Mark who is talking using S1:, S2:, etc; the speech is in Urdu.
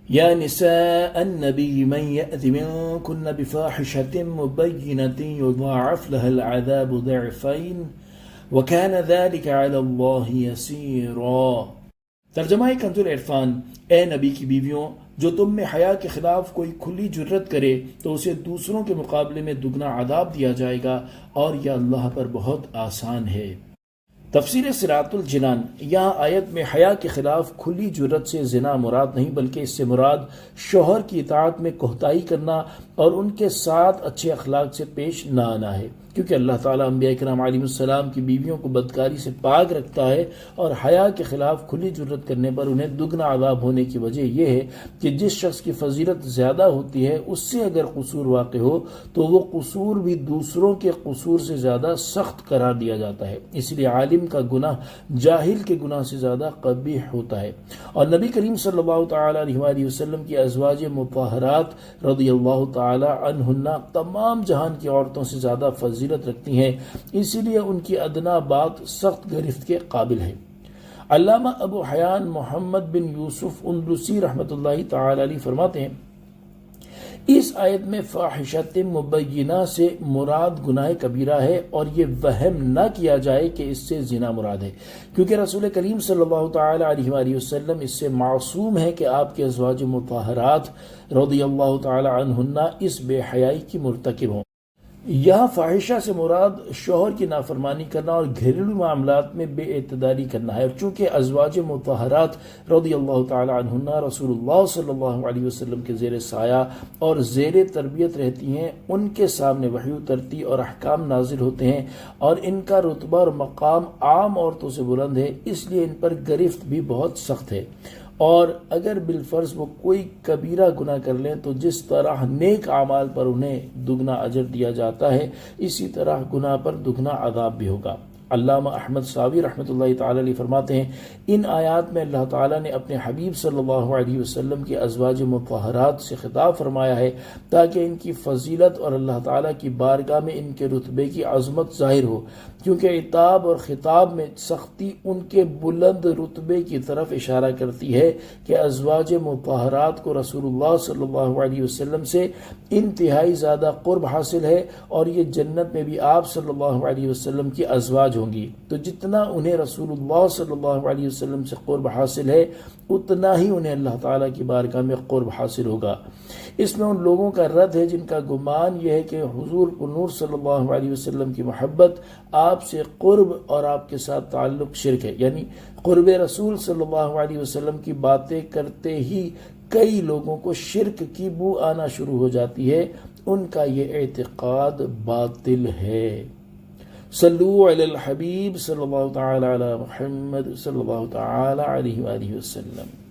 S1: يا نساء النبي من يأت منكن بفاحشة مبينة يضاعف لها العذاب ضعفين وكان ذلك على الله يسيرا۔ ترجمہ کنز العرفان: اے نبی کی بیویوں، جو تم میں حیا کے خلاف کوئی کھلی جرت کرے تو اسے دوسروں کے مقابلے میں دگنا عذاب دیا جائے گا، اور یہ اللہ پر بہت آسان ہے۔ تفسیر صراط الجنان: یہاں آیت میں حیا کے خلاف کھلی جرت سے زنا مراد نہیں، بلکہ اس سے مراد شوہر کی اطاعت میں کوتاہی کرنا اور ان کے ساتھ اچھے اخلاق سے پیش نہ آنا ہے، کیونکہ اللہ تعالیٰ انبیاء کرام علیہ السلام کی بیویوں کو بدکاری سے پاک رکھتا ہے، اور حیا کے خلاف کھلی جرت کرنے پر انہیں دگنا عذاب ہونے کی وجہ یہ ہے کہ جس شخص کی فضیلت زیادہ ہوتی ہے اس سے اگر قصور واقع ہو تو وہ قصور بھی دوسروں کے قصور سے زیادہ سخت قرار دیا جاتا ہے، اس لیے عالم کا گناہ جاہل کے گناہ سے زیادہ قبیح ہوتا ہے۔ اور نبی کریم صلی اللہ تعالی علیہ وآلہ وسلم کی ازواج مطہرات رضی اللہ تعالی عنہن تمام جہان کی عورتوں سے زیادہ فضیلت رکھتی ہیں، اسی لیے ان کی ادنا بات سخت گرفت کے قابل ہے۔ علامہ ابو حیان محمد بن یوسف اندلسی رحمۃ اللہ تعالی علیہ فرماتے ہیں، اس آیت میں فاحشۃ مبینہ سے مراد گناہ کبیرہ ہے، اور یہ وہم نہ کیا جائے کہ اس سے زنا مراد ہے، کیونکہ رسول کریم صلی اللہ تعالی علیہ وآلہ وسلم اس سے معصوم ہے کہ آپ کے ازواج مطہرات رضی اللہ تعالی عنہن اس بے حیائی کی مرتکب ہوں۔ یہاں فاحشہ سے مراد شوہر کی نافرمانی کرنا اور گھریلو معاملات میں بے اعتدالی کرنا ہے، اور چونکہ ازواج مطہرات رضی اللہ تعالی عنہن رسول اللہ صلی اللہ علیہ وسلم کے زیر سایہ اور زیر تربیت رہتی ہیں، ان کے سامنے وحی اترتی اور احکام نازل ہوتے ہیں، اور ان کا رتبہ اور مقام عام عورتوں سے بلند ہے، اس لیے ان پر گرفت بھی بہت سخت ہے۔ اور اگر بالفرض وہ کوئی کبیرہ گناہ کر لیں تو جس طرح نیک اعمال پر انہیں دگنا اجر دیا جاتا ہے، اسی طرح گناہ پر دگنا عذاب بھی ہوگا۔ علامہ احمد صاوی رحمۃ اللہ تعالی علیہ فرماتے ہیں، ان آیات میں اللہ تعالیٰ نے اپنے حبیب صلی اللہ علیہ وسلم کی ازواج مطہرات سے خطاب فرمایا ہے تاکہ ان کی فضیلت اور اللہ تعالیٰ کی بارگاہ میں ان کے رتبے کی عظمت ظاہر ہو، کیونکہ عتاب اور خطاب میں سختی ان کے بلند رتبے کی طرف اشارہ کرتی ہے کہ ازواج مطہرات کو رسول اللہ صلی اللہ علیہ وسلم سے انتہائی زیادہ قرب حاصل ہے، اور یہ جنت میں بھی آپ صلی اللہ علیہ وسلم کی ازواج ہوں گی، تو جتنا انہیں رسول اللہ صلی اللہ علیہ وسلم سے قرب حاصل ہے اتنا ہی انہیں اللہ تعالیٰ کی بارگاہ میں قرب حاصل ہوگا۔ اس میں ان لوگوں کا رد ہے جن کا گمان یہ ہے کہ حضور نور صلی اللہ علیہ وسلم کی محبت، آپ سے قرب اور آپ کے ساتھ تعلق شرک ہے، یعنی قرب رسول صلی اللہ علیہ وسلم کی باتیں کرتے ہی کئی لوگوں کو شرک کی بو آنا شروع ہو جاتی ہے، ان کا یہ اعتقاد باطل ہے۔ صلو علی الحبیب صلی اللہ تعالی علی محمد صلی اللہ تعالی علیہ وآلہ وسلم۔